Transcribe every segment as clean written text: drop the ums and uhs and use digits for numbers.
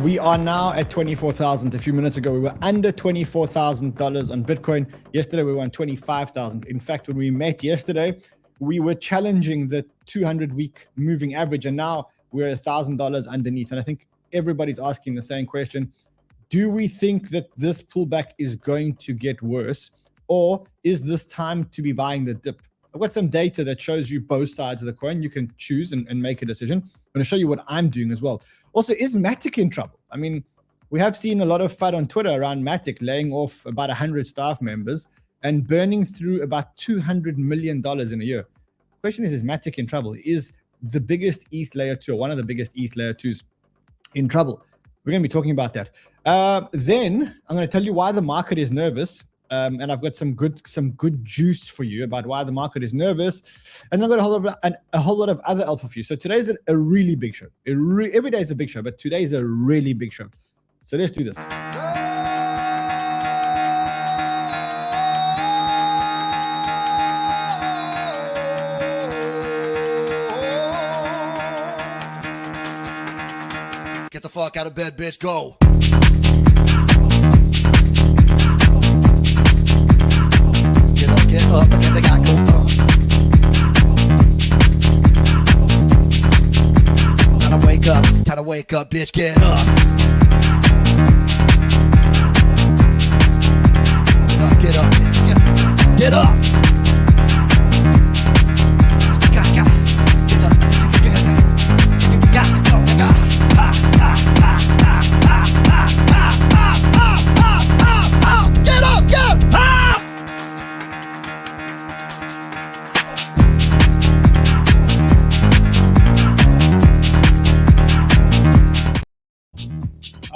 We are now at 24,000. A few minutes ago, we were under $24,000 on Bitcoin. Yesterday, we were on 25,000. In fact, when we met yesterday, we were challenging the 200-week moving average, and now we're $1,000 underneath. And I think everybody's asking the same question. Do we think that this pullback is going to get worse, or is this time to be buying the dip? I've got some data that shows you both sides of the coin. You can choose and make a decision. I'm going to show you what I'm doing as well. Also, is Matic in trouble? I mean, we have seen a lot of FUD on Twitter around Matic laying off about 100 staff members and burning through about $200 million in a year. The question is Matic in trouble? Is the biggest ETH layer 2, or one of the biggest ETH layer 2s, in trouble? We're going to be talking about that. Then I'm going to tell you why the market is nervous. And I've got some good juice for you about why the market is nervous, and I've got a whole lot of other alpha for you. So today's a really big show. Every day is a big show, but today is a really big show. So let's do this. Get the fuck out of bed, bitch. Go. Get up, and then they got go. Time to wake up, bitch, get up. Get up, get up.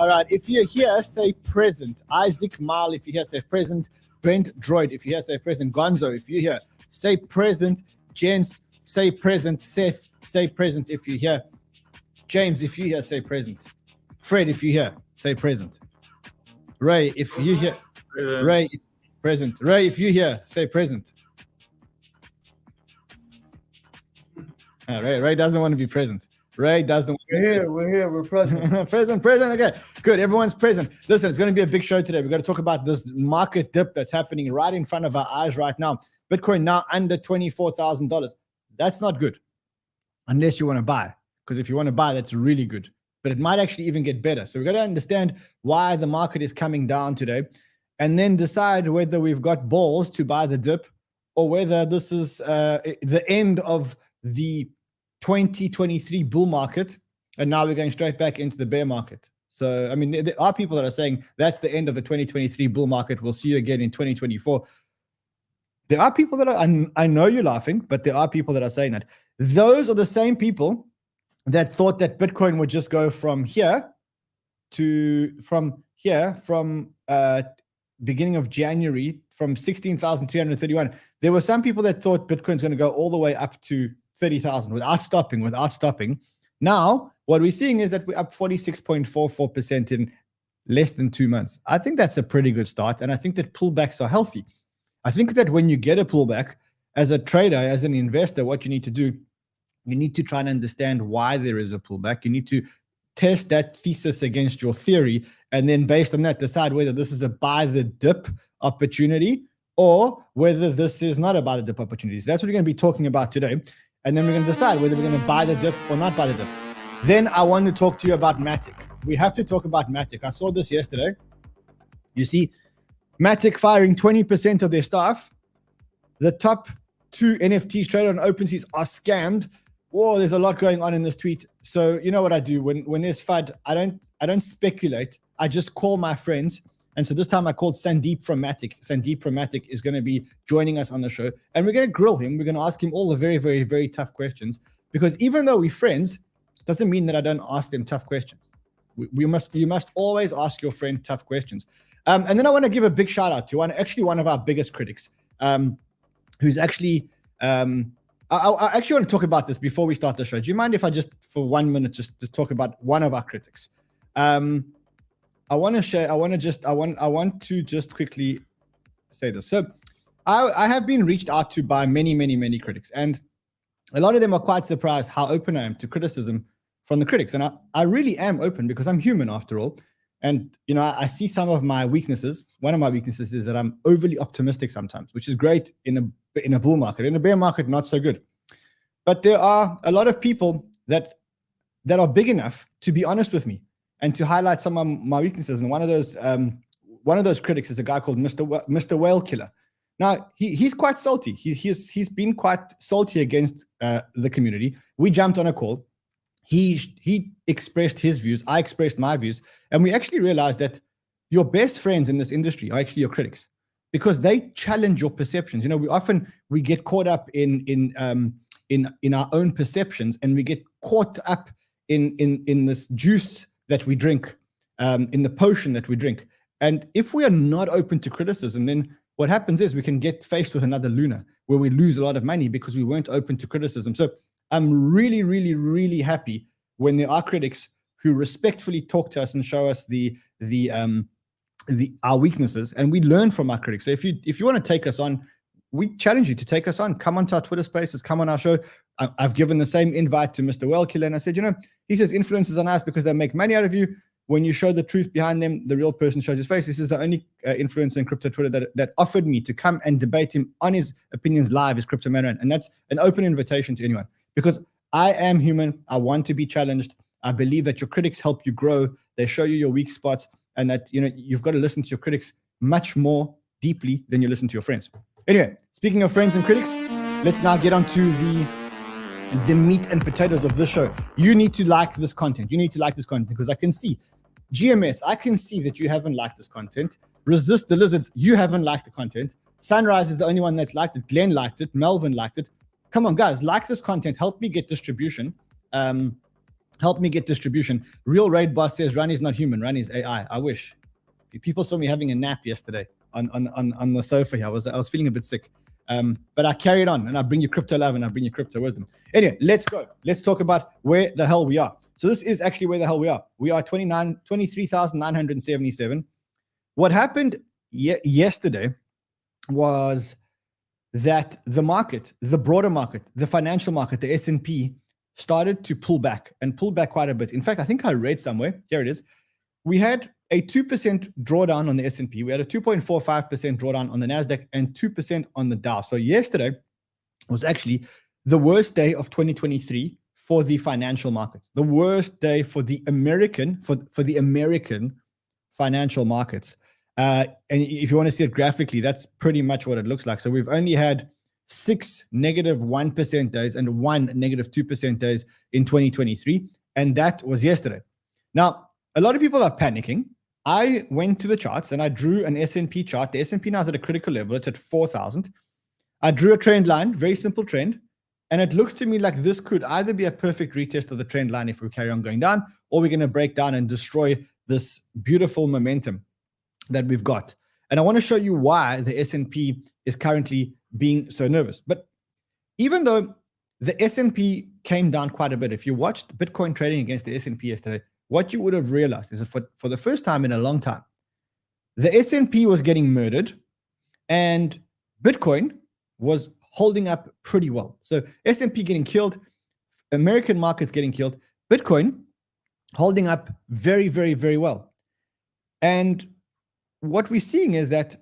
All right, if you're here, say present. Isaac Mal, if you're here, say present. Brent Droid, if you're here, say present. Gonzo, if you're here, say present. Jens, say present. Seth, say present if you're here. James, if you're here, say present. Fred, if you're here, say present. Ray, if you're here, Ray, present. Ray, if you're here, say present. Ray doesn't want to be present. Ray doesn't. We're here, we're present. present. Okay, good. Everyone's present. Listen, it's going to be a big show today. We've got to talk about this market dip that's happening right in front of our eyes right now. Bitcoin now under $24,000. That's not good unless you want to buy, because if you want to buy, that's really good. But it might actually even get better. So we've got to understand why the market is coming down today, and then decide whether we've got balls to buy the dip, or whether this is the end of the 2023 bull market, and now we're going straight back into the bear market. So, I mean, there are people that are saying that's the end of the 2023 bull market. We'll see you again in 2024. There are people that are, I know you're laughing, but there are people that are saying that. Those are the same people that thought that Bitcoin would just go from here to, from beginning of January, from 16,331. There were some people that thought Bitcoin's going to go all the way up to 30,000 without stopping. Now, what we're seeing is that we're up 46.44% in less than 2 months. I think that's a pretty good start, and I think that pullbacks are healthy. I think that when you get a pullback, as a trader, as an investor, what you need to do, you need to try and understand why there is a pullback. You need to test that thesis against your theory, and then based on that, decide whether this is a buy the dip opportunity or whether this is not a buy the dip opportunity. So that's what we're going to be talking about today. And then we're going to decide whether we're going to buy the dip or not buy the dip. Then I want to talk to you about Matic. We have to talk about Matic. I saw this yesterday. You see, Matic firing 20% of their staff. The top 2 NFTs traded on OpenSea are scammed. Whoa, there's a lot going on in this tweet. So you know what I do when there's FUD? I don't speculate. I just call my friends. And so this time I called Sandeep from Matic. Sandeep from Matic is going to be joining us on the show, and we're going to grill him. We're going to ask him all the very, very, very tough questions, because even though we're friends, doesn't mean that I don't ask them tough questions. You must always ask your friend tough questions. And then I want to give a big shout out to one of our biggest critics, who's actually, I actually want to talk about this before we start the show. Do you mind if I just, for 1 minute, just talk about one of our critics? I want to just quickly say this. So I have been reached out to by many critics, and a lot of them are quite surprised how open I am to criticism from the critics. And I really am open because I'm human after all. And, you know, I see some of my weaknesses. One of my weaknesses is that I'm overly optimistic sometimes, which is great in a bull market. In a bear market, not so good. But there are a lot of people that are big enough to be honest with me and to highlight some of my weaknesses. And one of those critics is a guy called 𝗪𝗏𝗿𝗍𝗫. Now, he's quite salty. He's been quite salty against the community. We jumped on a call. He expressed his views. I expressed my views. And we actually realized that your best friends in this industry are actually your critics because they challenge your perceptions. You know, we get caught up in our own perceptions, and we get caught up in this juice that we drink, in the potion that we drink. And if we are not open to criticism, then what happens is we can get faced with another Luna where we lose a lot of money because we weren't open to criticism. So I'm really, really, really happy when there are critics who respectfully talk to us and show us our weaknesses, and we learn from our critics. So if you want to take us on, we challenge you to take us on. Come onto our Twitter Spaces, come on our show. I've given the same invite to 𝗪𝗏𝗿𝗍𝗫, and I said, you know, he says influencers are nice because they make money out of you. When you show the truth behind them, the real person shows his face. This is the only influencer in crypto Twitter that offered me to come and debate him on his opinions live is Cryptoman Ran. And that's an open invitation to anyone because I am human. I want to be challenged. I believe that your critics help you grow. They show you your weak spots, and that, you know, you've got to listen to your critics much more deeply than you listen to your friends. Anyway, speaking of friends and critics, let's now get on to the meat and potatoes of this show. You need to like this content. You need to like this content because I can see GMS, I can see that you haven't liked this content. Resist the Lizards, you haven't liked the content. Sunrise is the only one that's liked it. Glenn liked it. Melvin liked it. Come on, guys, like this content. Help me get distribution. Help me get distribution. Real Raid Boss says Ran is not human. Ran is AI. I wish. People saw me having a nap yesterday on the sofa here. I was feeling a bit sick. But I carried on, and I bring you crypto love, and I bring you crypto wisdom. Anyway, let's go. Let's talk about where the hell we are. So this is actually where the hell we are. We are 23,977. What happened yesterday was that the market, the broader market, the financial market, the S&P started to pull back quite a bit. In fact, I think I read somewhere, here it is. We had a 2% drawdown on the S&P. We had a 2.45% drawdown on the NASDAQ and 2% on the Dow. So yesterday was actually the worst day of 2023 for the financial markets. The worst day for the American, for the American financial markets. And if you want to see it graphically, that's pretty much what it looks like. So we've only had 6 -1% days and 1 -2% days in 2023. And that was yesterday. Now, a lot of people are panicking. I went to the charts and I drew an S&P chart. The S&P now is at a critical level. It's at 4,000. I drew a trend line, very simple trend. And it looks to me like this could either be a perfect retest of the trend line if we carry on going down, or we're going to break down and destroy this beautiful momentum that we've got. And I want to show you why the S&P is currently being so nervous. But even though the S&P came down quite a bit, if you watched Bitcoin trading against the S&P yesterday, what you would have realized is that for the first time in a long time, the S&P was getting murdered and Bitcoin was holding up pretty well. So S&P getting killed, American markets getting killed, Bitcoin holding up very, very, very well. And what we're seeing is that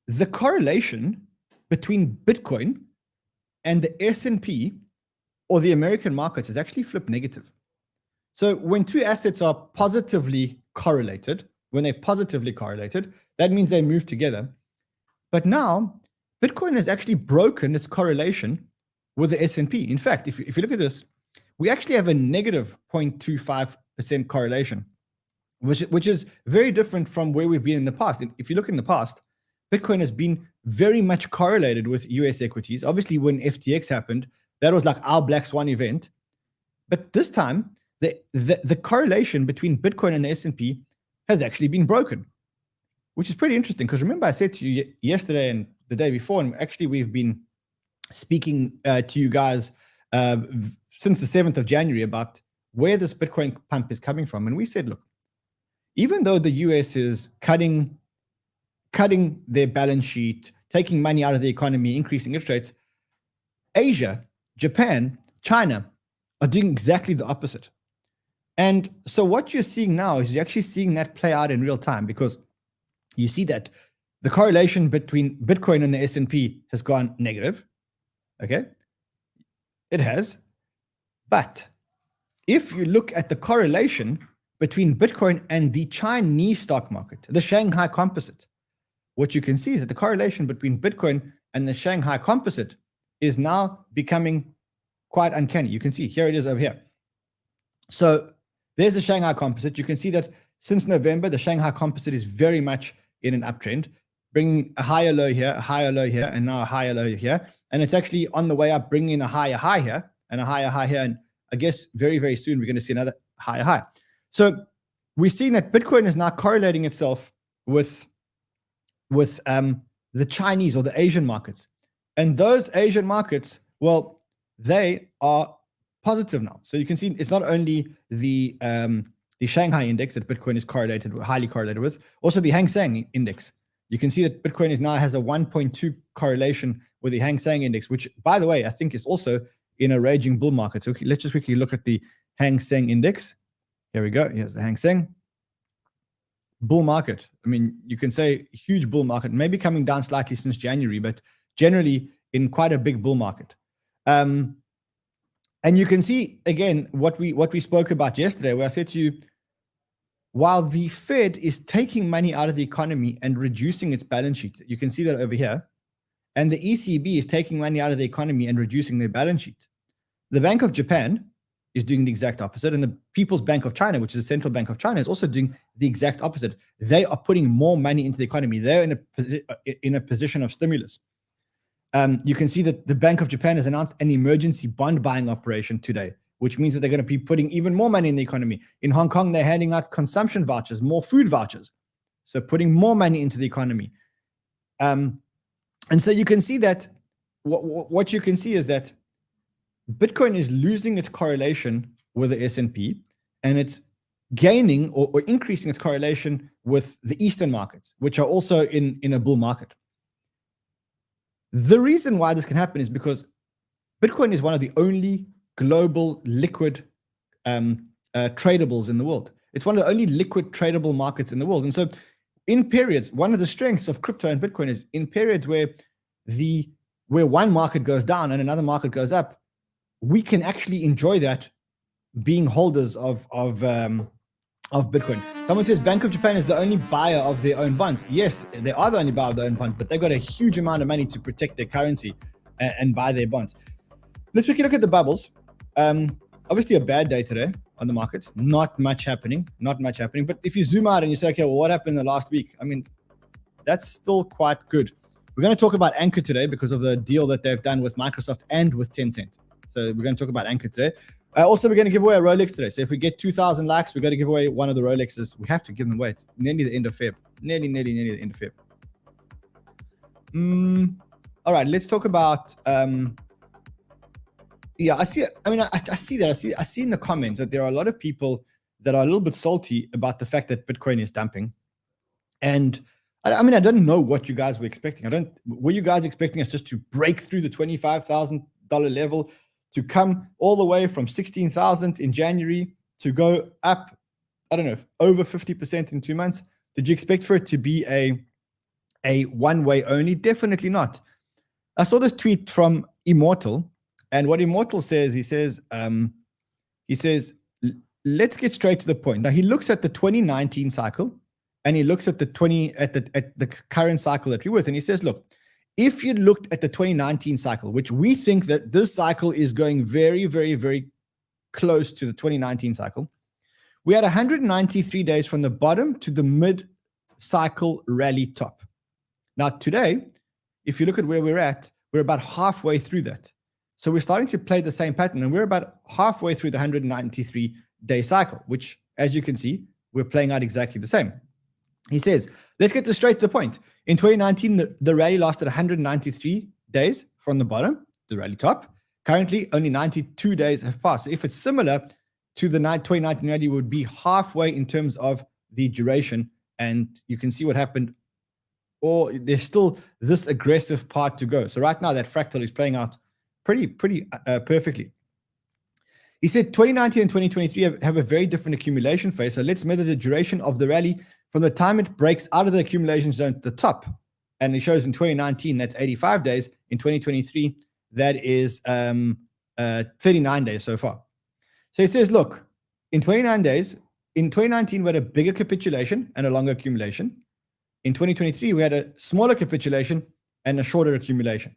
the correlation between Bitcoin and the S&P or the American markets is actually flipped negative. So when two assets are positively correlated, that means they move together. But now Bitcoin has actually broken its correlation with the S&P. In fact, if you look at this, we actually have a negative 0.25% correlation, which is very different from where we've been in the past. If you look in the past, Bitcoin has been very much correlated with US equities. Obviously, when FTX happened, that was like our black swan event. But this time, the correlation between Bitcoin and the S&P has actually been broken, which is pretty interesting. Because remember, I said to you yesterday and the day before, and actually we've been speaking to you guys since the 7th of January about where this Bitcoin pump is coming from. And we said, look, even though the US is cutting their balance sheet, taking money out of the economy, increasing interest rates, Asia, Japan, China are doing exactly the opposite. And so what you're seeing now is you're actually seeing that play out in real time, because you see that the correlation between Bitcoin and the S&P has gone negative. Okay, it has. But if you look at the correlation between Bitcoin and the Chinese stock market, the Shanghai Composite, what you can see is that the correlation between Bitcoin and the Shanghai Composite is now becoming quite uncanny. You can see here it is over here. So there's the Shanghai Composite. You can see that since November, the Shanghai Composite is very much in an uptrend, bringing a higher low here, a higher low here, and now a higher low here. And it's actually on the way up, bringing in a higher high here and a higher high here. And I guess very, very soon, we're going to see another higher high. So we're seeing that Bitcoin is now correlating itself with the Chinese or the Asian markets. And those Asian markets, well, they are positive now. So you can see it's not only the Shanghai index that Bitcoin is correlated, highly correlated with, also the Hang Seng index. You can see that Bitcoin now has a 1.2 correlation with the Hang Seng index, which, by the way, I think is also in a raging bull market. So let's just quickly look at the Hang Seng index. Here we go. Here's the Hang Seng. Bull market. I mean, you can say huge bull market, maybe coming down slightly since January, but generally in quite a big bull market. And you can see, again, what we spoke about yesterday, where I said to you, while the Fed is taking money out of the economy and reducing its balance sheet, you can see that over here, and the ECB is taking money out of the economy and reducing their balance sheet. The Bank of Japan is doing the exact opposite, and the People's Bank of China, which is the central bank of China, is also doing the exact opposite. They are putting more money into the economy. They're in a position of stimulus. You can see that the Bank of Japan has announced an emergency bond buying operation today, which means that they're going to be putting even more money in the economy. In Hong Kong, they're handing out consumption vouchers, more food vouchers. So putting more money into the economy. And so you can see that what you can see is that Bitcoin is losing its correlation with the S&P, and it's gaining or increasing its correlation with the Eastern markets, which are also in a bull market. The reason why this can happen is because Bitcoin is one of the only global liquid tradables in the world. It's one of the only liquid tradable markets in the world. And so in periods, one of the strengths of crypto and Bitcoin is in periods where one market goes down and another market goes up, we can actually enjoy that being holders of Bitcoin. Someone says Bank of Japan is the only buyer of their own bonds. Yes, they are the only buyer of their own bonds, but they've got a huge amount of money to protect their currency and buy their bonds. Let's quickly look at the bubbles. Obviously a bad day today on the markets. Not much happening. But if you zoom out and you say, okay, well, what happened in the last week? I mean, that's still quite good. We're going to talk about Anchor today because of the deal that they've done with Microsoft and with Tencent. So we're going to talk about Anchor today. Also, we're going to give away a Rolex today. So if we get 2,000 likes, we're going to give away one of the Rolexes. We have to give them away. It's nearly the end of Feb. Nearly the end of Feb. All right, let's talk about... yeah, I see in the comments that there are a lot of people that are a little bit salty about the fact that Bitcoin is dumping. And I mean, I don't know what you guys were expecting. Were you guys expecting us just to break through the $25,000 level, to come all the way from 16,000 in January to go up, I don't know, over 50% in 2 months? Did you expect for it to be a one-way only? Definitely not. I saw this tweet from Immortal, and what Immortal says, he says, let's get straight to the point. Now he looks at the 2019 cycle, and he looks at the current cycle that we're with, and he says, look, if you looked at the 2019 cycle, which we think that this cycle is going very, very, very close to the 2019 cycle, we had 193 days from the bottom to the mid-cycle rally top. Now today, if you look at where we're at, we're about halfway through that. So we're starting to play the same pattern, and we're about halfway through the 193-day cycle, which, as you can see, we're playing out exactly the same. He says, let's get this straight to the point. In 2019, the rally lasted 193 days from the bottom, the rally top. Currently, only 92 days have passed. So if it's similar to the 2019 rally, it would be halfway in terms of the duration. And you can see what happened. Or there's still this aggressive part to go. So right now, that fractal is playing out pretty perfectly. He said 2019 and 2023 have a very different accumulation phase. So let's measure the duration of the rally from the time it breaks out of the accumulation zone to the top. And it shows in 2019, that's 85 days. In 2023, that is 39 days so far. So he says, look, in 29 days, in 2019, we had a bigger capitulation and a longer accumulation. In 2023, we had a smaller capitulation and a shorter accumulation.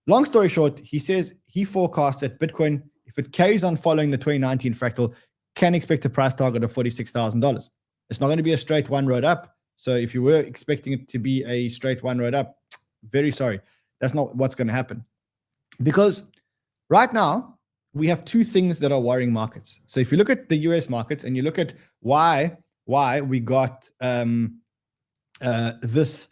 Long story short, he says he forecasts that Bitcoin, if it carries on following the 2019 fractal, can expect a price target of $46,000. It's not going to be a straight one road up. So if you were expecting it to be a straight one road up, very sorry. That's not what's going to happen. Because right now, we have two things that are worrying markets. So if you look at the US markets and you look at why we got this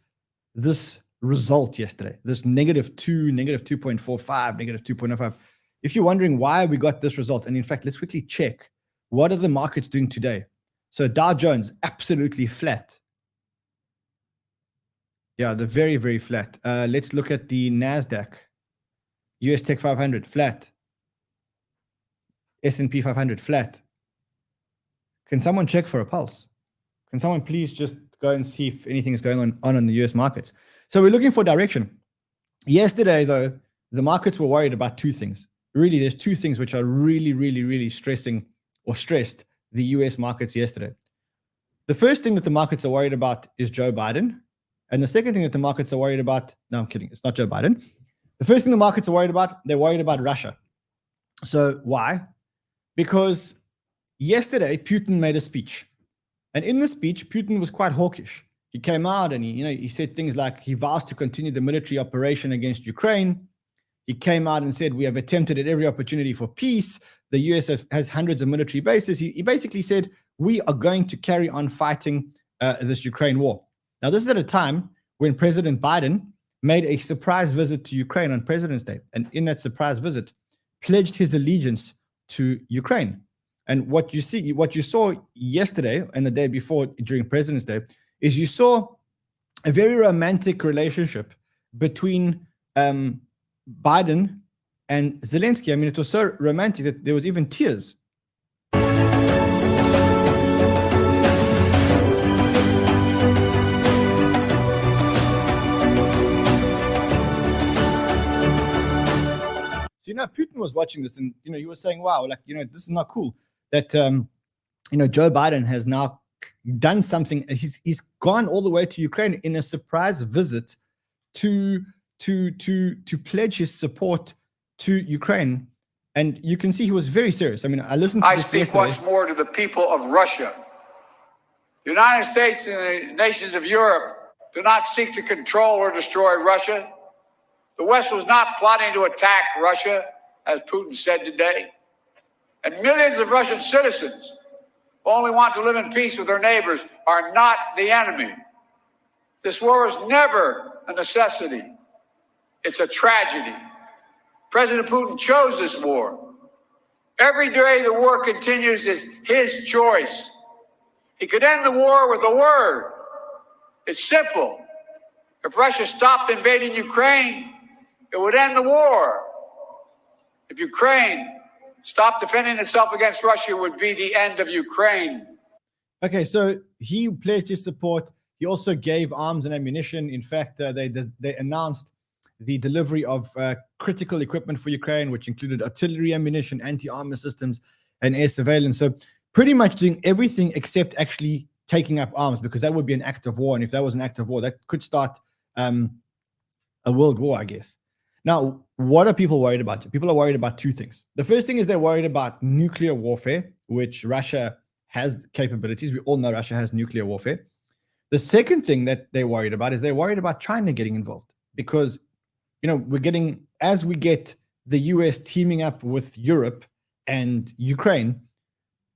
result yesterday, this -2, -2.45, -2.05. If you're wondering why we got this result, and in fact, let's quickly check what are the markets doing today. So Dow Jones absolutely flat. Yeah, they're very, very flat. Let's look at the NASDAQ. US Tech 500 flat. S&P 500 flat. Can someone check for a pulse? Can someone please just go and see if anything is going on in the US markets? So we're looking for direction. Yesterday, though, the markets were worried about two things. Really, there's two things which are really, really, really stressing or stressed the US markets yesterday. The first thing that the markets are worried about is Joe Biden. And the second thing that the markets are worried about, no, I'm kidding, it's not Joe Biden. The first thing the markets are worried about, they're worried about Russia. So why? Because yesterday, Putin made a speech. And in the speech, Putin was quite hawkish. He came out and he said things like he vows to continue the military operation against Ukraine. He came out and said, we have attempted at every opportunity for peace. The US has hundreds of military bases. He basically said, we are going to carry on fighting this Ukraine war. Now, this is at a time when President Biden made a surprise visit to Ukraine on President's Day. And in that surprise visit, pledged his allegiance to Ukraine. And what you saw yesterday and the day before during President's Day is you saw a very romantic relationship between Biden and Zelensky. I mean, it was so romantic that there was even tears. So, Putin was watching this and, he was saying, wow, this is not cool that, Joe Biden has now done something. He's gone all the way to Ukraine in a surprise visit to pledge his support to Ukraine. And you can see he was very serious. I mean, I listened to this yesterday. I speak once more to the people of Russia. The United States and the nations of Europe do not seek to control or destroy Russia. The West was not plotting to attack Russia, as Putin said today. And millions of Russian citizens who only want to live in peace with their neighbors are not the enemy. This war is never a necessity. It's a tragedy. President Putin chose this war. Every day the war continues is his choice. He could end the war with a word. It's simple. If Russia stopped invading Ukraine, it would end the war. If Ukraine stopped defending itself against Russia, it would be the end of Ukraine. Okay, so he pledged his support. He also gave arms and ammunition. In fact, they announced the delivery of critical equipment for Ukraine, which included artillery ammunition, anti-armor systems, and air surveillance. So pretty much doing everything except actually taking up arms, because that would be an act of war. And if that was an act of war, that could start a world war, I guess. Now, what are people worried about? People are worried about two things. The first thing is they're worried about nuclear warfare, which Russia has capabilities. We all know Russia has nuclear warfare. The second thing that they're worried about is they're worried about China getting involved, because as we get the US teaming up with Europe and Ukraine,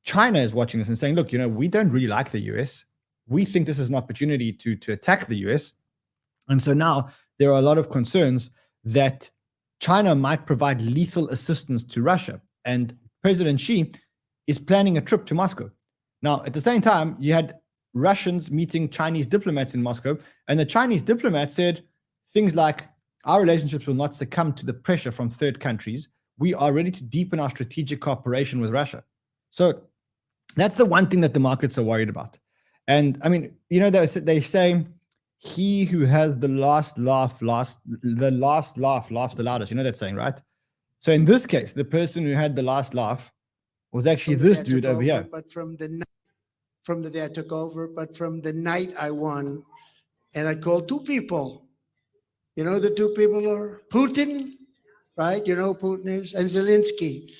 China is watching this and saying, look, we don't really like the US. We think this is an opportunity to attack the US. And so now there are a lot of concerns that China might provide lethal assistance to Russia. And President Xi is planning a trip to Moscow. Now, at the same time, you had Russians meeting Chinese diplomats in Moscow, and the Chinese diplomats said things like, our relationships will not succumb to the pressure from third countries. we are ready to deepen our strategic cooperation with Russia. So that's the one thing that the markets are worried about. And I mean, you know, they say he who has the last laugh laughs the loudest. You know that saying, right? So in this case, the person who had the last laugh was actually this dude over here. But from the day I took over, but from the night I won, and I called two people. You know the two people are Putin, right? You know who Putin is, and Zelensky.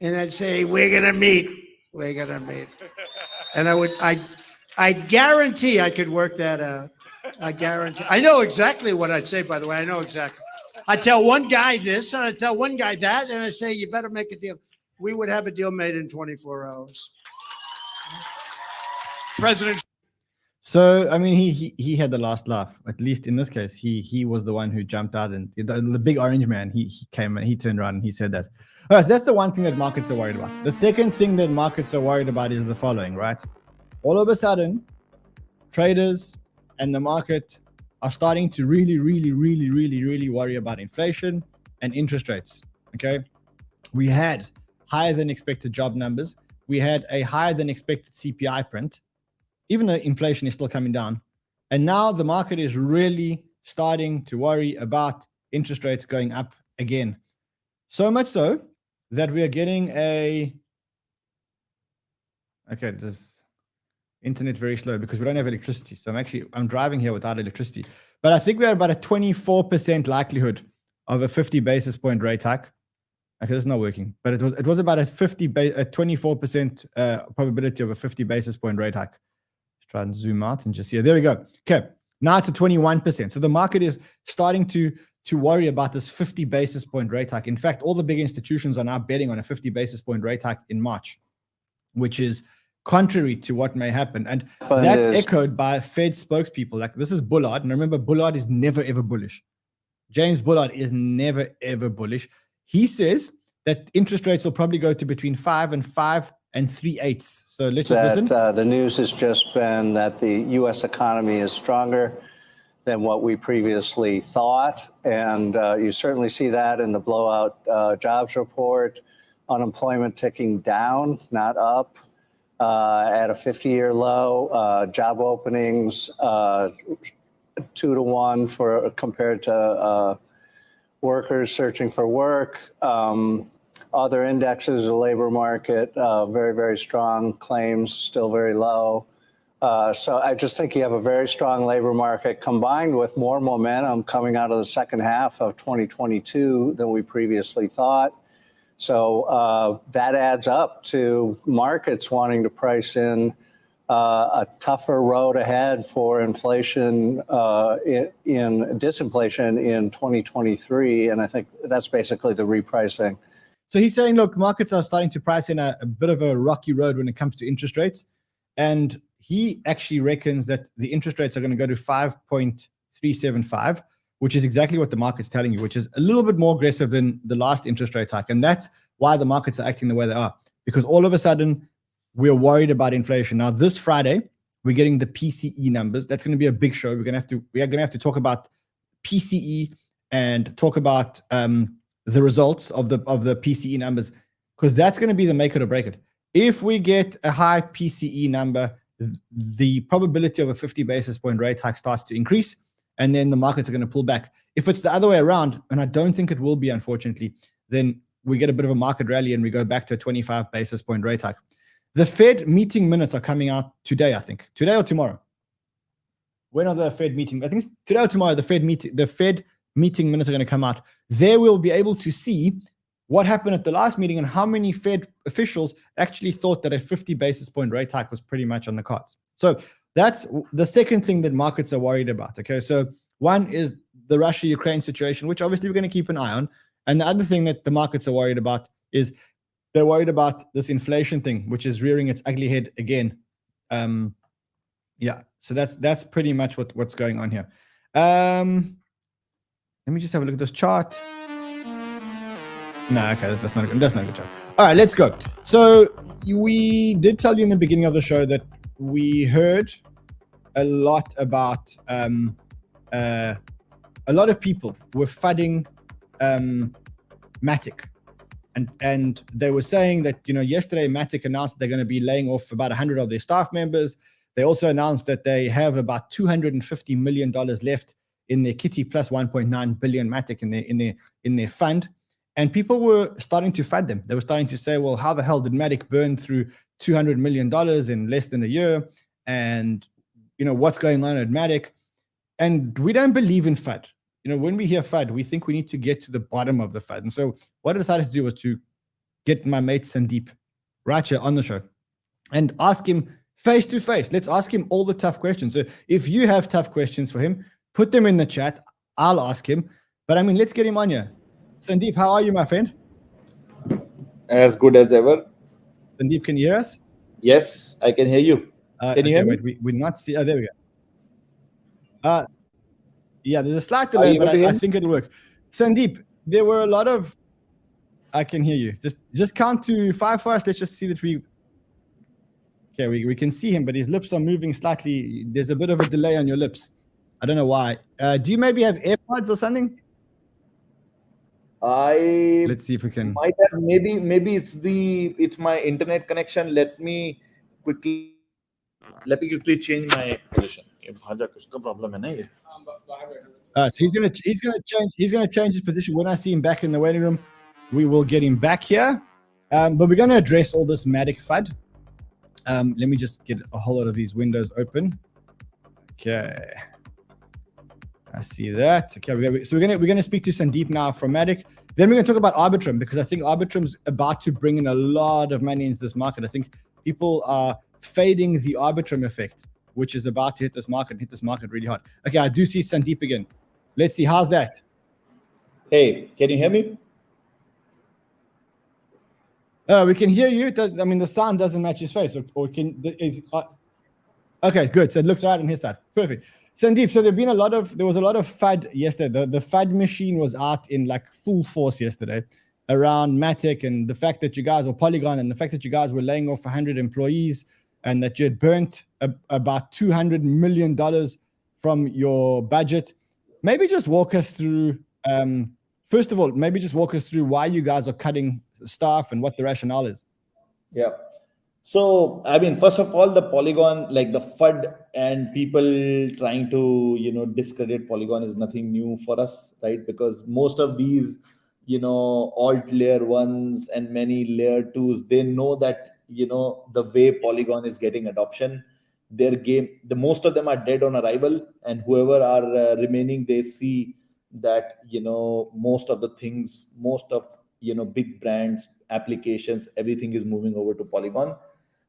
And I'd say, we're gonna meet. We're gonna meet. And I guarantee I could work that out. I guarantee. I know exactly what I'd say, by the way. I know exactly. I tell one guy this, and I tell one guy that, and I say, you better make a deal. We would have a deal made in 24 hours. President. So, I mean, he had the last laugh. At least in this case, he was the one who jumped out, and the big orange man, he came and he turned around and he said that. All right, so that's the one thing that markets are worried about. The second thing that markets are worried about is the following, right? All of a sudden, traders and the market are starting to really worry about inflation and interest rates, okay? We had higher than expected job numbers. We had a higher than expected CPI print, even though inflation is still coming down. And now the market is really starting to worry about interest rates going up again. So much so that we are getting okay, this internet very slow because we don't have electricity. So I'm driving here without electricity. But I think we have about a 24% likelihood of a 50 basis point rate hike. Okay, that's not working, but it was about a 24% probability of a 50 basis point rate hike. Let's try and zoom out and just see. There we go. Okay, now it's a 21%. So the market is starting to worry about this 50 basis point rate hike. In fact, all the big institutions are now betting on a 50 basis point rate hike in March, which is contrary to what may happen. And that's echoed by Fed spokespeople. Like, this is Bullard. And remember, Bullard is never, ever bullish. James Bullard is never, ever bullish. He says that interest rates will probably go to between 5 and 3/8. So let's just listen. The news has just been that the U.S. economy is stronger than what we previously thought. And you certainly see that in the blowout jobs report. Unemployment ticking down, not up, at a 50-year low. Job openings 2 to 1 compared to workers searching for work. Other indexes, the labor market, very, very strong. Claims still very low. So I just think you have a very strong labor market combined with more momentum coming out of the second half of 2022 than we previously thought. So that adds up to markets wanting to price in a tougher road ahead for inflation in disinflation in 2023. And I think that's basically the repricing. So he's saying, look, markets are starting to price in a bit of a rocky road when it comes to interest rates. And he actually reckons that the interest rates are going to go to 5.375, which is exactly what the market's telling you, which is a little bit more aggressive than the last interest rate hike. And that's why the markets are acting the way they are, because all of a sudden we're worried about inflation. Now, this Friday, we're getting the PCE numbers. That's going to be a big show. We are going to have to talk about PCE and talk about the results of the PCE numbers, because that's going to be the make it or break it. If we get a high PCE number, the probability of a 50 basis point rate hike starts to increase, and then the markets are going to pull back. If it's the other way around, and I don't think it will be, unfortunately, then we get a bit of a market rally and we go back to a 25 basis point rate hike. The Fed meeting minutes are coming out today, I think. Today or tomorrow. When are the Fed meeting? I think it's today or tomorrow. The Fed meeting minutes are going to come out. There we'll be able to see what happened at the last meeting and how many Fed officials actually thought that a 50 basis point rate hike was pretty much on the cards. So that's the second thing that markets are worried about. Okay, so one is the Russia-Ukraine situation, which obviously we're going to keep an eye on. And the other thing that the markets are worried about is they're worried about this inflation thing, which is rearing its ugly head again. Yeah, so that's pretty much what's going on here. Let me just have a look at this chart. No, okay, that's not a good chart. All right, let's go. So we did tell you in the beginning of the show that we heard a lot about a lot of people were fudding Matic. And they were saying that, yesterday Matic announced they're going to be laying off about 100 of their staff members. They also announced that they have about $250 million left in their kitty plus 1.9 billion Matic in their fund. And people were starting to FUD them. They were starting to say, well, how the hell did Matic burn through $200 million in less than a year? And, what's going on at Matic? And we don't believe in FUD. When we hear FUD, we think we need to get to the bottom of the FUD. And so what I decided to do was to get my mate Sandeep right here on the show and ask him face to face. Let's ask him all the tough questions. So if you have tough questions for him, put them in the chat. I'll ask him. But let's get him on here. Sandeep, how are you, my friend? As good as ever. Sandeep, can you hear us? Yes, I can hear you. Can you hear me? Wait, we not see. Oh, there we go. Yeah, there's a slight delay, but I think it'll work. Sandeep, there were a lot of. I can hear you. Just count to 5 for us. Let's just see that we. Okay, we can see him, but his lips are moving slightly. There's a bit of a delay on your lips. I don't know why. Do you maybe have AirPods or something? Let's see if we can. Might have, maybe it's my internet connection. Let me quickly change my position. So he's gonna change his position. When I see him back in the waiting room, we will get him back here. But we're gonna address all this Matic FUD. Let me just get a whole lot of these windows open. Okay. I see that. Okay, so we're gonna speak to Sandeep now from Matic. Then we're gonna talk about Arbitrum, because I think Arbitrum's about to bring in a lot of money into this market. I think people are fading the Arbitrum effect, which is about to hit this market really hard. Okay, I do see Sandeep again. Let's see, how's that? Hey, can you hear me? We can hear you. The sound doesn't match his face, okay, good. So it looks right on his side. Perfect. Sandeep, so there was a lot of FUD yesterday. The FUD machine was out in like full force yesterday around Matic and the fact that you guys, or Polygon, and the fact that you guys were laying off 100 employees and that you had burnt about $200 million from your budget. Maybe just walk us through, first of all, why you guys are cutting staff and what the rationale is. Yeah. So, first of all, the Polygon, like the FUD and people trying to, discredit Polygon is nothing new for us, right? Because most of these, alt layer ones and many layer twos, they know that, the way Polygon is getting adoption, the most of them are dead on arrival, and whoever are remaining, they see that, most of the things, big brands, applications, everything is moving over to Polygon.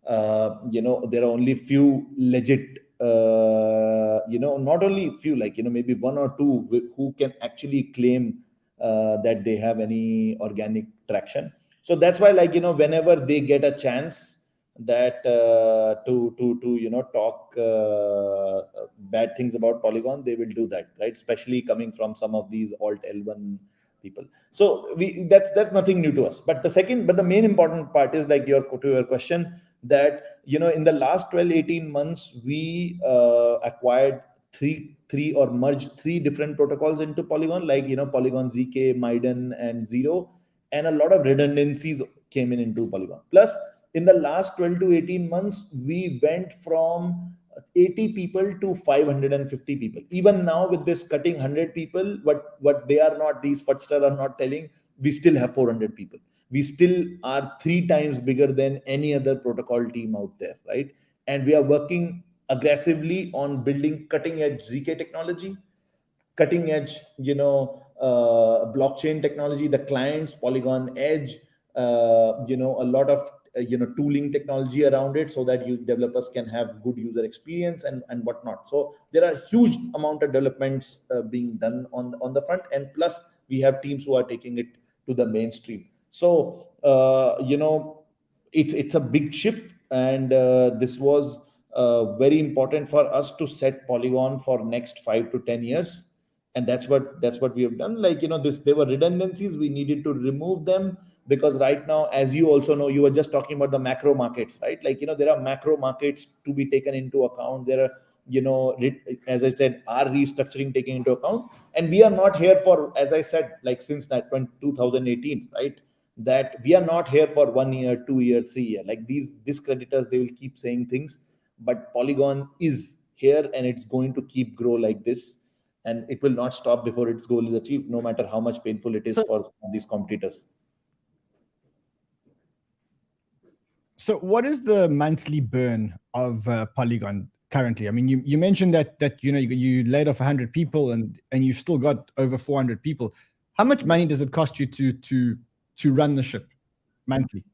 There are only few legit, not only few, maybe one or two who can actually claim that they have any organic traction. So that's why, whenever they get a chance that to talk bad things about Polygon, they will do that, right? Especially coming from some of these alt L1 people. So that's nothing new to us. But the main important part is to your question, that in the last 12-18 months we acquired three or merged three different protocols into Polygon, Polygon ZK, Maiden, and Zero, and a lot of redundancies came into Polygon. Plus, in the last 12 to 18 months, we went from 80 people to 550 people. Even now, with this cutting 100 people, what they are not, these fraudsters are not telling, we still have 400 people. We still are 3 times bigger than any other protocol team out there, right? And we are working aggressively on building cutting edge ZK technology, cutting edge, blockchain technology, the clients, Polygon Edge, a lot of tooling technology around it, so that you developers can have good user experience and whatnot. So there are huge amount of developments being done on the front, and plus we have teams who are taking it to the mainstream. So it's a big ship, and this was very important for us to set Polygon for next 5 to 10 years. And that's what we have done. There were redundancies, we needed to remove them, because right now, as you also know, you were just talking about the macro markets, right? There are macro markets to be taken into account. There are, as I said, our restructuring taken into account. And we are not here for, as I said, since 2018, right? that we are not here for 1 year, 2 year, 3 year. Like these creditors, they will keep saying things, but Polygon is here and it's going to keep grow like this, and it will not stop before its goal is achieved, no matter how much painful it is for these competitors. So what is the monthly burn of Polygon currently? I mean, you mentioned that you laid off 100 people and you've still got over 400 people. How much money does it cost you to run the ship monthly?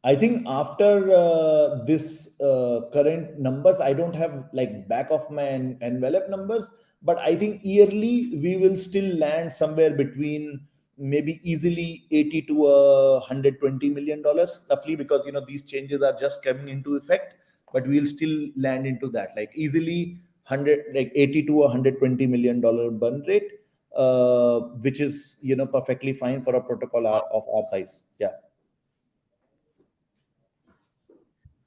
I think after this current numbers, I don't have like back of my envelope numbers, but I think yearly we will still land somewhere between maybe easily 80 to $120 million roughly, because these changes are just coming into effect, but we'll still land into that, like easily 80 to $120 million burn rate, which is perfectly fine for a protocol of our size. Yeah.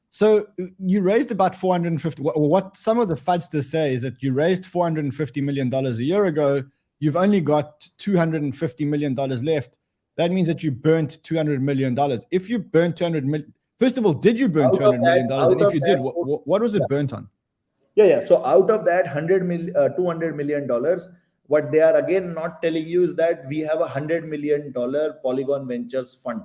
So you raised about 450. What some of the FUDsters say is that you raised $450 million a year ago. You've only got $250 million left. That means that you burnt $200 million. If you burnt 200 million, first of all, did you burn $200 million? And if you did, what was it burnt on? Yeah. So out of that $200 million, what they are again not telling you is that we have $100 million Polygon Ventures fund,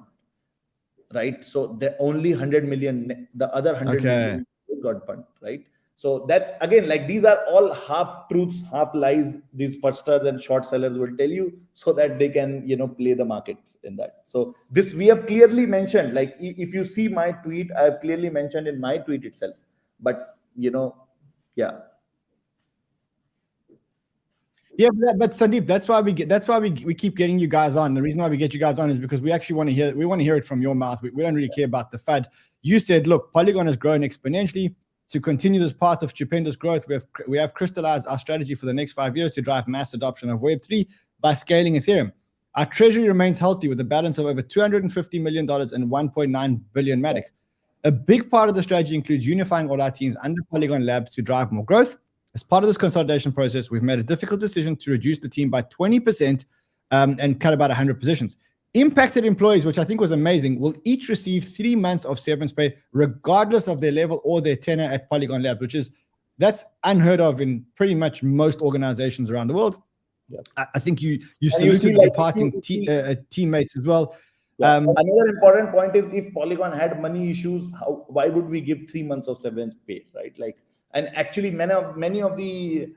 right? So the only 100 million, the other 100 million got burnt, right? So that's again, like these are all half truths, half lies. These FUDsters and short sellers will tell you so that they can, play the markets in that. So this we have clearly mentioned. Like if you see my tweet, I have clearly mentioned in my tweet itself. But yeah. Yeah, but Sandeep, that's why we keep getting you guys on. The reason why we get you guys on is because we actually want to hear it from your mouth. We don't really care about the FUD. You said, look, Polygon has grown exponentially. To continue this path of stupendous growth, we have crystallized our strategy for the next 5 years to drive mass adoption of Web3 by scaling Ethereum. Our treasury remains healthy with a balance of over $250 million and 1.9 billion Matic. A big part of the strategy includes unifying all our teams under Polygon Labs to drive more growth. As part of this consolidation process, we've made a difficult decision to reduce the team by 20% and cut about 100 positions. Impacted employees, which I think was amazing, will each receive 3 months of severance pay, regardless of their level or their tenure at Polygon Lab, that's unheard of in pretty much most organizations around the world. Yeah. I think you saluted the departing teammates as well. Yeah. Another important point is if Polygon had money issues, why would we give 3 months of severance pay, right? Like, and actually many of the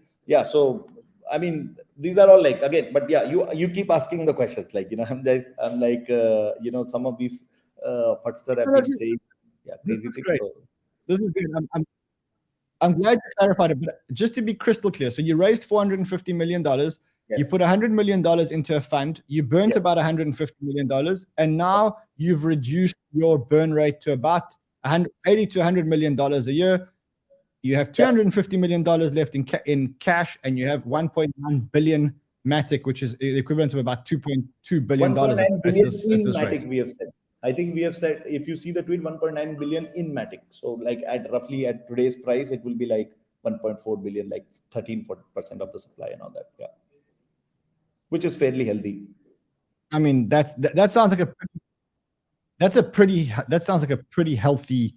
so I mean, these are all like, again, but yeah, you keep asking the questions, like, I'm like, some of these FUDsters have been saying, crazy things. This is good. I'm glad you clarified it, but just to be crystal clear, so you raised $450 million, you put $100 million into a fund, you burnt about $150 million, and now you've reduced your burn rate to about $80 to $100 million a year. You have $250 million left in cash, and you have 1.9 billion Matic, which is the equivalent of about $2.2 billion at this Matic, rate. we have said. I think we have said, if you see the tweet, 1.9 billion in Matic. So like roughly at today's price, it will be like 1.4 billion, like 13% of the supply and all that. Yeah, which is fairly healthy. I mean, that sounds like a pretty healthy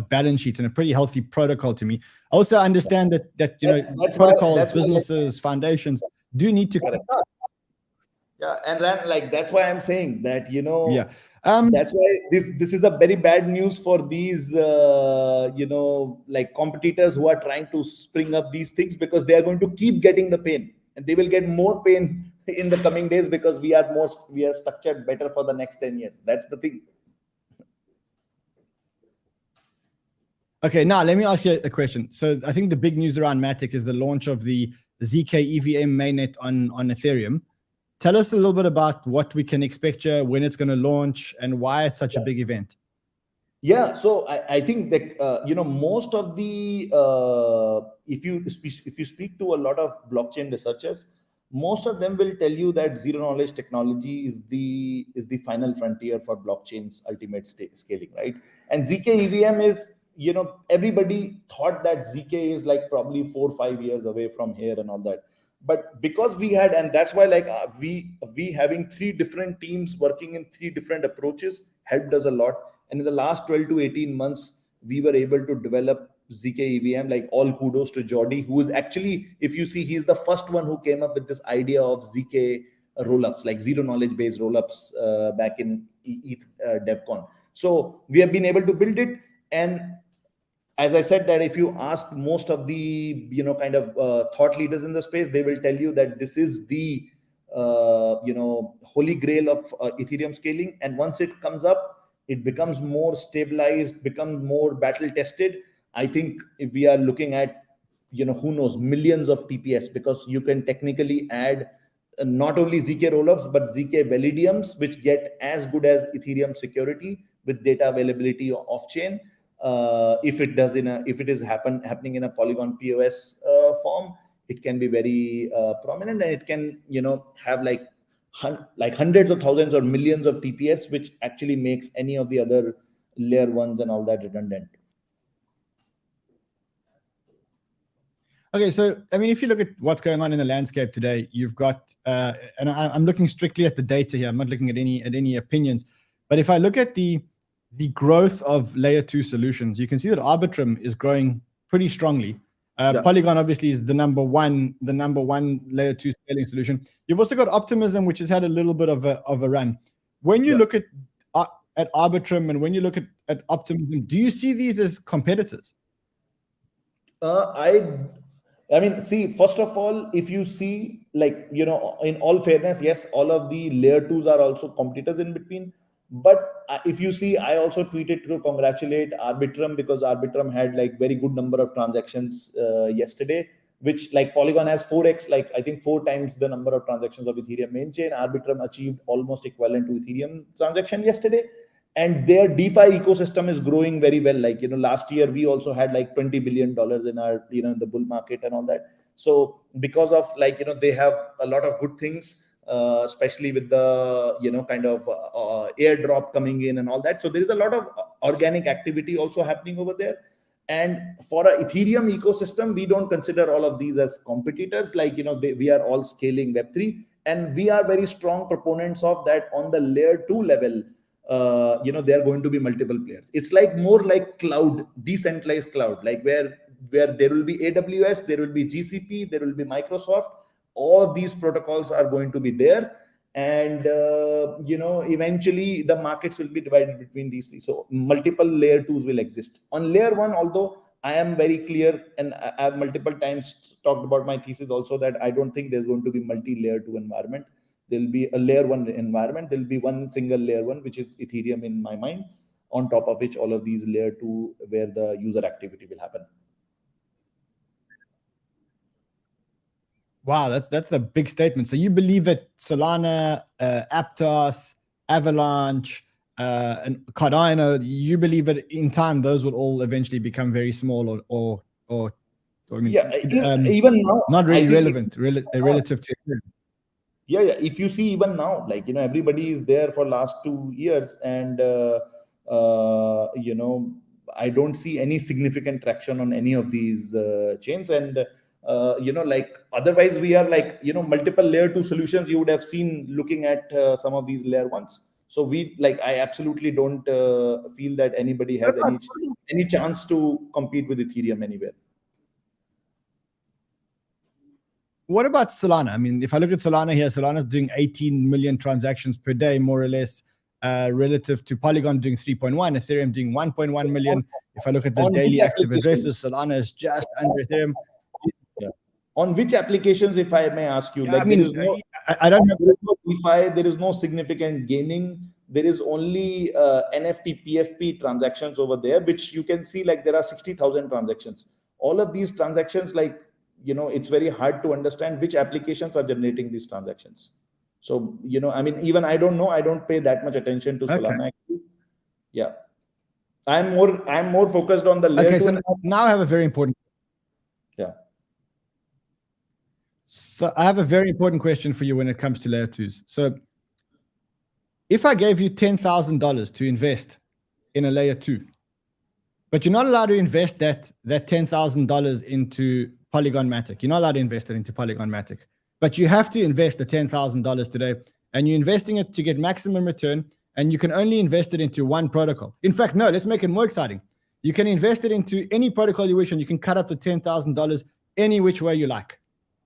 balance sheet and a pretty healthy protocol to me. I also understand that protocols, businesses, foundations do need to. Yeah, and Ran, like that's why I'm saying that that's why this is a very bad news for these like competitors who are trying to spring up these things, because they are going to keep getting the pain, and they will get more pain in the coming days because we are structured better for the next 10 years. That's the thing. Okay, now let me ask you a question. So I think the big news around Matic is the launch of the ZK EVM mainnet on Ethereum. Tell us a little bit about what we can expect here, when it's going to launch, and why it's such a big event. Yeah, so I think that most of the if you speak to a lot of blockchain researchers, most of them will tell you that zero knowledge technology is the final frontier for blockchain's ultimate scaling, right? And ZK EVM is, everybody thought that ZK is like probably 4 or 5 years away from here and all that. But because we had, and that's why like we having 3 different teams working in 3 different approaches helped us a lot. And in the last 12 to 18 months, we were able to develop ZK EVM. Like all kudos to Jordi, who is actually, if you see, he's the first one who came up with this idea of ZK rollups, like zero knowledge based rollups back in ETH DevCon. So we have been able to build it. And as I said, that if you ask most of the kind of thought leaders in the space, they will tell you that this is the holy grail of Ethereum scaling. And once it comes up, it becomes more stabilized, becomes more battle tested. I think if we are looking at who knows, millions of TPS, because you can technically add not only ZK rollups but ZK validiums, which get as good as Ethereum security with data availability off chain. If it is happening in a Polygon POS form, it can be very prominent, and it can have like hundreds of thousands or millions of TPS, which actually makes any of the other layer ones and all that redundant. Okay, so I mean, if you look at what's going on in the landscape today, you've got, and I'm looking strictly at the data here. I'm not looking at any opinions, but if I look at the growth of layer 2 solutions, you can see that Arbitrum is growing pretty strongly. Polygon obviously is the number one layer 2 scaling solution. You've also got Optimism, which has had a little bit of a run. When you look at Arbitrum and when you look at Optimism, do you see these as competitors? I mean, see, first of all, if you see, like, in all fairness, yes, all of the layer 2s are also competitors in between. But if you see, I also tweeted to congratulate Arbitrum, because Arbitrum had like very good number of transactions yesterday, which like Polygon has 4x, like I think 4 times the number of transactions of Ethereum main chain. Arbitrum achieved almost equivalent to Ethereum transaction yesterday. And their DeFi ecosystem is growing very well. Like, last year we also had like $20 billion in our, in the bull market and all that. So because of like, they have a lot of good things, especially with the, kind of airdrop coming in and all that. So there is a lot of organic activity also happening over there. And for a Ethereum ecosystem, we don't consider all of these as competitors. Like, we are all scaling Web3, and we are very strong proponents of that. On the layer 2 level, there are going to be multiple players. It's like more like cloud, decentralized cloud, like where there will be AWS, there will be GCP, there will be Microsoft. All of these protocols are going to be there. And, eventually the markets will be divided between these 3. So multiple layer 2s will exist. On layer 1, although I am very clear, and I have multiple times talked about my thesis also, that I don't think there's going to be multi-layer 2 environment. There'll be a layer 1 environment. There'll be one single layer 1, which is Ethereum in my mind, on top of which all of these layer 2, where the user activity will happen. Wow, that's a big statement. So you believe that Solana, Aptos, Avalanche, and Cardano, you believe that in time those will all eventually become very small, or I mean, even now, not really relevant relative to. Yeah. If you see even now, like, everybody is there for last 2 years, and I don't see any significant traction on any of these chains. And like otherwise we are like, multiple layer 2 solutions you would have seen looking at some of these layer 1s. So I absolutely don't feel that anybody has any chance to compete with Ethereum anywhere. What about Solana? I mean, if I look at Solana here, Solana's doing 18 million transactions per day, more or less, relative to Polygon doing 3.1, Ethereum doing 1.1 million. If I look at the daily active addresses, Solana is just under Ethereum. On which applications, if I may ask you? I mean, I don't know. There is no DeFi, there is no significant gaming. There is only NFT PFP transactions over there, which you can see, like there are 60,000 transactions. All of these transactions, like, it's very hard to understand which applications are generating these transactions. So, I mean, even I don't know, I don't pay that much attention to Solana. Actually. Yeah. I'm more focused on the layer 2. So now I have a very important. Yeah. So I have a very important question for you when it comes to layer 2s. So if I gave you $10,000 to invest in a layer 2, but you're not allowed to invest that $10,000 into Polygon Matic. You're not allowed to invest it into Polygon Matic, but you have to invest the $10,000 today, and you're investing it to get maximum return, and you can only invest it into one protocol. In fact, no, let's make it more exciting. You can invest it into any protocol you wish, and you can cut up the $10,000 any which way you like.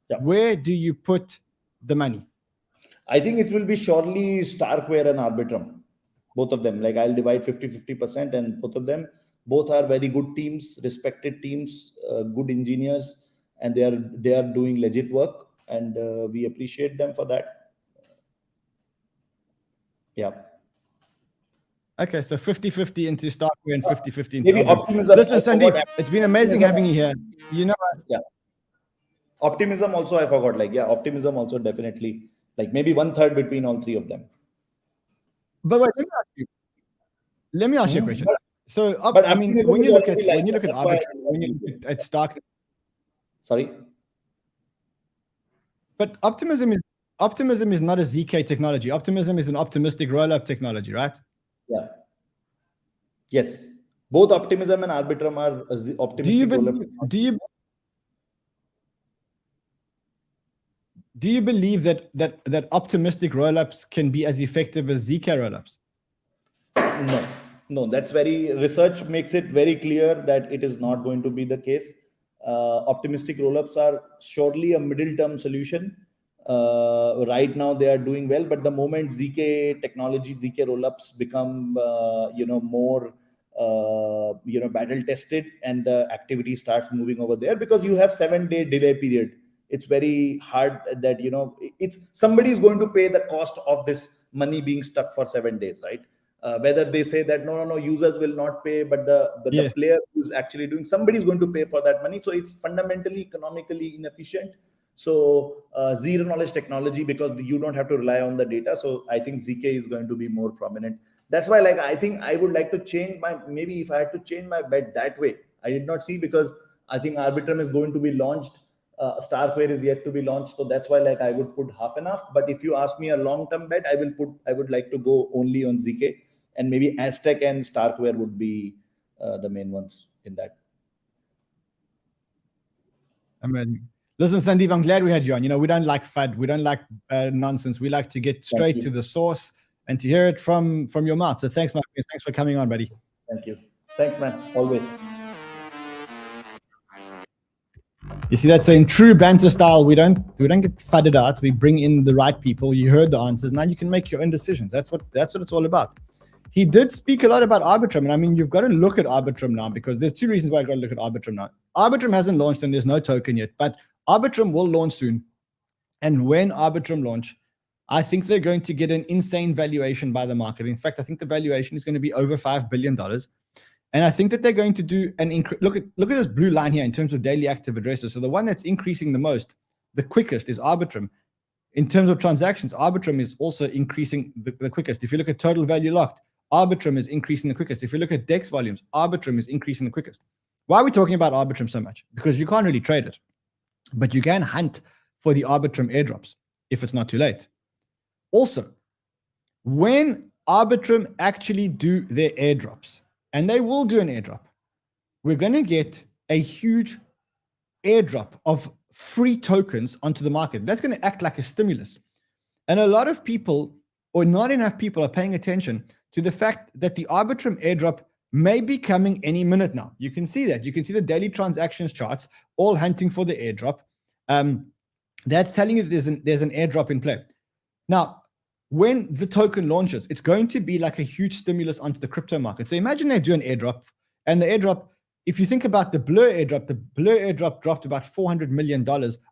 Yeah. Where do you put the money? I think it will be surely 𝗟𝗏𝗃𝗧 and Arbitrum. Both of them. Like I'll divide 50-50%, and both of them, both are very good teams, respected teams, good engineers, and they are doing legit work, and we appreciate them for that. Yeah. Okay, so 50-50 into 𝗟𝗏𝗃𝗧 and 50-50 into Maybe Arbitrum. optimism. Listen, Sandeep, it's been amazing having you here. You know, yeah. Optimism also, I forgot. Like, yeah, optimism also definitely. Like maybe 1/3 between all three of them. But wait, let me ask you a question. So, But I mean, when you look at Arbitrum, when you look at 𝗟𝗏𝗃𝗧, Sorry. but optimism is not a ZK technology. Optimism is an optimistic roll-up technology, right? Yeah. Yes. Both optimism and Arbitrum are optimistic roll-up. Do you believe that optimistic roll-ups can be as effective as ZK roll-ups? No, that's research makes it very clear that it is not going to be the case. Optimistic rollups are surely a middle term solution. Right now they are doing well, but the moment ZK technology, ZK rollups become more battle tested, and the activity starts moving over there, because you have 7-day delay period. It's very hard that it's somebody is going to pay the cost of this money being stuck for 7 days, right? Whether they say that no, users will not pay, but the player who's actually doing, somebody is going to pay for that money. So it's fundamentally economically inefficient. So zero knowledge technology, because you don't have to rely on the data. So I think ZK is going to be more prominent. That's why, like, I think I would like to change maybe if I had to change my bet that way. I did not see, because I think Arbitrum is going to be launched. 𝗟𝗏𝗃𝗧 is yet to be launched, so that's why, like, I would put half and half. But if you ask me a long-term bet, I would like to go only on ZK, and maybe Aztec and 𝗟𝗏𝗃𝗧 would be the main ones in that. Listen, Sandeep, I'm glad we had you on. We don't like FUD, we don't like nonsense. We like to get straight to the source and to hear it from your mouth. So thanks, my friend. Thanks for coming on, buddy. Thank you. Thanks, man. Always. You see, that's in true banter style. We don't get fudded out. We bring in the right people. You heard the answers. Now you can make your own decisions. That's what it's all about. He did speak a lot about Arbitrum, and I mean, you've got to look at Arbitrum now, because there's two reasons why you've got to look at Arbitrum now. Arbitrum hasn't launched, and there's no token yet, but Arbitrum will launch soon. And when Arbitrum launch, I think they're going to get an insane valuation by the market. In fact, I think the valuation is going to be over $5 billion. And I think that they're going to do an increase. Look at this blue line here in terms of daily active addresses. So the one that's increasing the most, the quickest, is Arbitrum. In terms of transactions, Arbitrum is also increasing the quickest. If you look at total value locked, Arbitrum is increasing the quickest. If you look at DEX volumes, Arbitrum is increasing the quickest. Why are we talking about Arbitrum so much? Because you can't really trade it, but you can hunt for the Arbitrum airdrops if it's not too late. Also, when Arbitrum actually do their airdrops, and they will do an airdrop, we're going to get a huge airdrop of free tokens onto the market. That's going to act like a stimulus. And a lot of people, or not enough people, are paying attention to the fact that the Arbitrum airdrop may be coming any minute now. You can see that. You can see the daily transactions charts all hunting for the airdrop. That's telling you that there's an airdrop in play. Now, when the token launches, it's going to be like a huge stimulus onto the crypto market. So imagine they do an airdrop, and the airdrop, if you think about the 𝗏𝗏𝗃𝗧 airdrop dropped about $400 million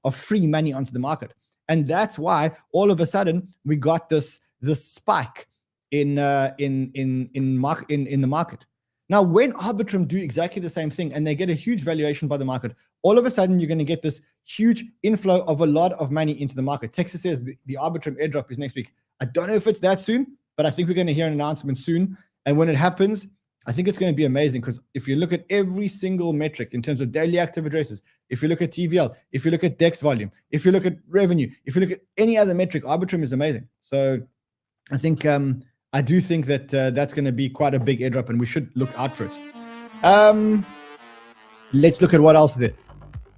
of free money onto the market. And that's why all of a sudden we got this spike in the market. Now, when Arbitrum do exactly the same thing and they get a huge valuation by the market, all of a sudden you're going to get this huge inflow of a lot of money into the market. Texas says the Arbitrum airdrop is next week. I don't know if it's that soon, but I think we're going to hear an announcement soon. And when it happens, I think it's going to be amazing, because if you look at every single metric in terms of daily active addresses, if you look at TVL, if you look at DEX volume, if you look at revenue, if you look at any other metric, Arbitrum is amazing. So I think I do think that that's going to be quite a big airdrop, and we should look out for it. Let's look at what else is there.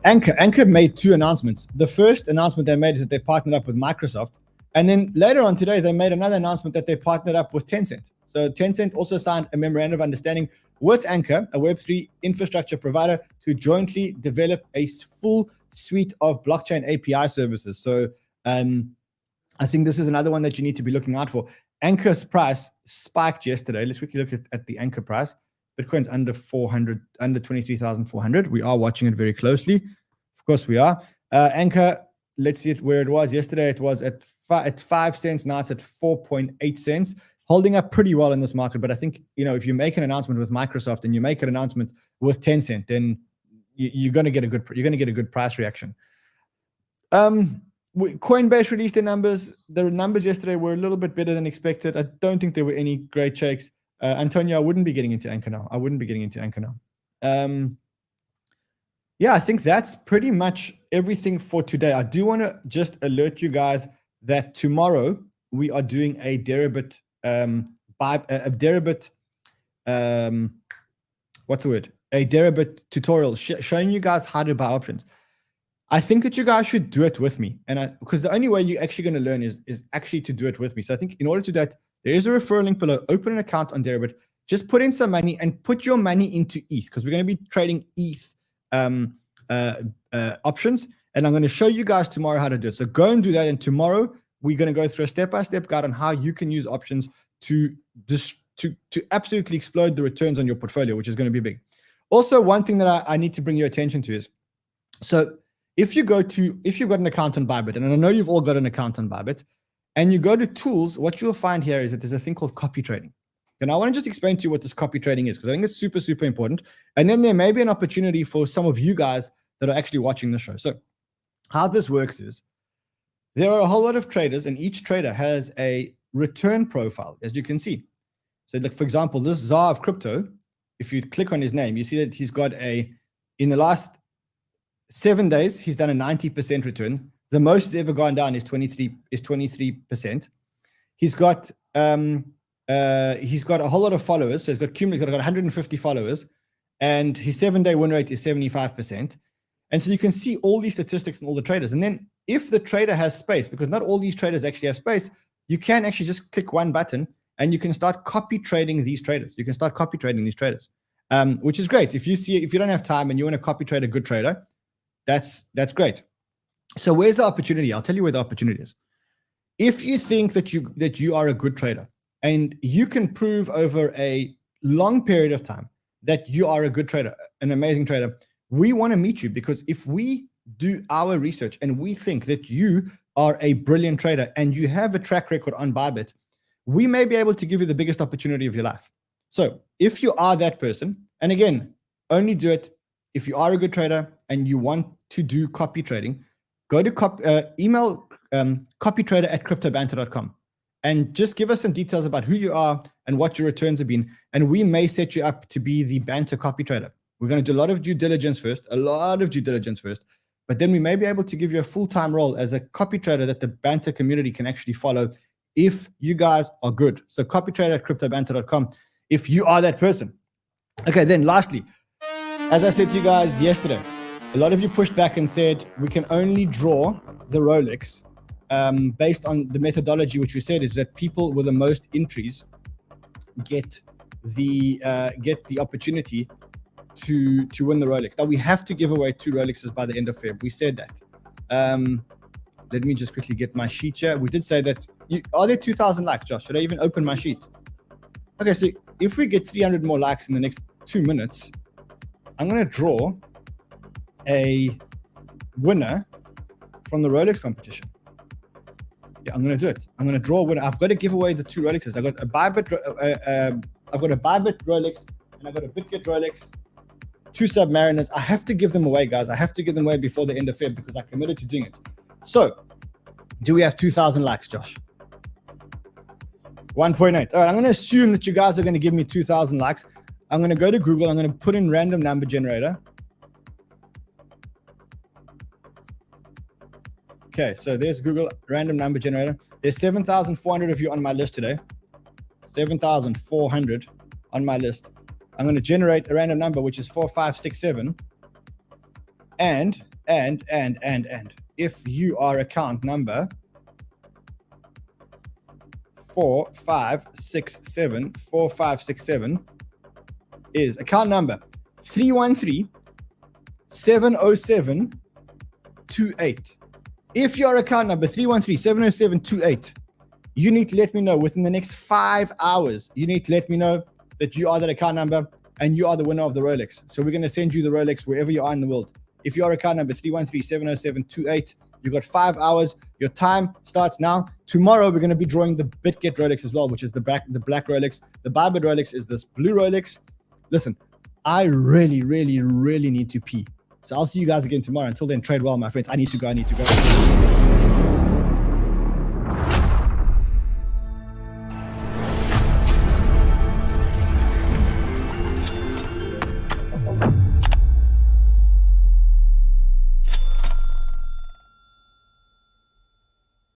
Anchor made two announcements. The first announcement they made is that they partnered up with Microsoft. And then later on today, they made another announcement that they partnered up with Tencent. So Tencent also signed a memorandum of understanding with Anchor, a Web3 infrastructure provider, to jointly develop a full suite of blockchain API services. So I think this is another one that you need to be looking out for. Anchor's price spiked yesterday. Let's quickly look at the Anchor price. Bitcoin's under 400, under 23,400. We are watching it very closely. Of course we are. Anchor, let's see it where it was yesterday. It was at 5 cents. Now it's at 4.8 cents. Holding up pretty well in this market. But I think, if you make an announcement with Microsoft and you make an announcement with Tencent, then you're going to get a good price reaction. Coinbase released their numbers. The numbers yesterday were a little bit better than expected. I don't think there were any great shakes. Antonio, I wouldn't be getting into Anchor now. Yeah, I think that's pretty much everything for today. I do want to just alert you guys that tomorrow we are doing a 𝗕𝗬𝗕𝗬𝗍 tutorial showing you guys how to buy options. I think that you guys should do it with me, because the only way you're actually going to learn is actually to do it with me. So I think in order to do that, there is a referral link below. Open an account on 𝗕𝗬𝗕𝗬𝗍. Just put in some money and put your money into ETH, because we're going to be trading ETH options, and I'm going to show you guys tomorrow how to do it. So go and do that, and tomorrow we're going to go through a step-by-step guide on how you can use options to absolutely explode the returns on your portfolio, which is going to be big. Also, one thing that I need to bring your attention to is, so if you've got an account on Bybit, and I know you've all got an account on Bybit, and you go to tools, what you'll find here is that there's a thing called copy trading. And I want to just explain to you what this copy trading is, because I think it's super, super important. And then there may be an opportunity for some of you guys that are actually watching the show. So how this works is there are a whole lot of traders, and each trader has a return profile, as you can see. So like, for example, this 𝗧𝗿𝗱𝗏𝗍, if you click on his name, you see that he's got in the last 7 days, he's done a 90% return. The most he's ever gone down is 23%. He's got a whole lot of followers. So he's got cumulative, got 150 followers, and his 7-day win rate is 75%. And so you can see all these statistics and all the traders. And then if the trader has space, because not all these traders actually have space, you can actually just click one button and you can start copy trading these traders. Which is great. If you don't have time and you want to copy trade a good trader, that's great. So where's the opportunity? I'll tell you where the opportunity is. If you think that you are a good trader and you can prove over a long period of time that you are a good trader, an amazing trader, we want to meet you, because if we do our research and we think that you are a brilliant trader and you have a track record on Bybit, we may be able to give you the biggest opportunity of your life. So if you are that person, and again, only do it if you are a good trader and you want to do copy trading, go to email copytrader@cryptobanter.com and just give us some details about who you are and what your returns have been, and we may set you up to be the Banter copy trader. We're going to do a lot of due diligence first, but then we may be able to give you a full-time role as a copy trader that the Banter community can actually follow if you guys are good. So copytrader@cryptobanter.com if you are that person. Okay, then lastly, as I said to you guys yesterday, a lot of you pushed back and said we can only draw the Rolex based on the methodology, which we said is that people with the most entries get the opportunity to win the Rolex. Now we have to give away 2 Rolexes by the end of February. We said that. Let me just quickly get my sheet here. We did say that. Are there 2,000 likes, Josh? Should I even open my sheet? Okay, so if we get 300 more likes in the next 2 minutes, I'm going to draw a winner from the Rolex competition. Yeah, I'm going to do it. I'm going to draw a winner. I've got to give away the 2 Rolexes. I've got a Bybit Rolex, and I've got a BitGet Rolex, 2 Submariners. I have to give them away, guys. I have to give them away before the end of Feb because I committed to doing it. So, do we have 2,000 likes, Josh? 1.8. All right, I'm going to assume that you guys are going to give me 2,000 likes. I'm going to go to Google. I'm going to put in random number generator. Okay, so there's Google random number generator. There's 7,400 of you on my list today. 7,400 on my list. I'm going to generate a random number, which is 4567. And if you are account number 4567 is account number 313-707-28. If your account number 313-707-28, you need to let me know within the next 5 hours. You need to let me know that you are that account number and you are the winner of the Rolex. So we're going to send you the Rolex wherever you are in the world. If your account number 313-707-28, you've got 5 hours. Your time starts now. Tomorrow we're going to be drawing the BitGet Rolex as well, which is the black Rolex. The Bybit Rolex is this blue Rolex. Listen, I really need to pee. So I'll see you guys again tomorrow. Until then, trade well, my friends. I need to go.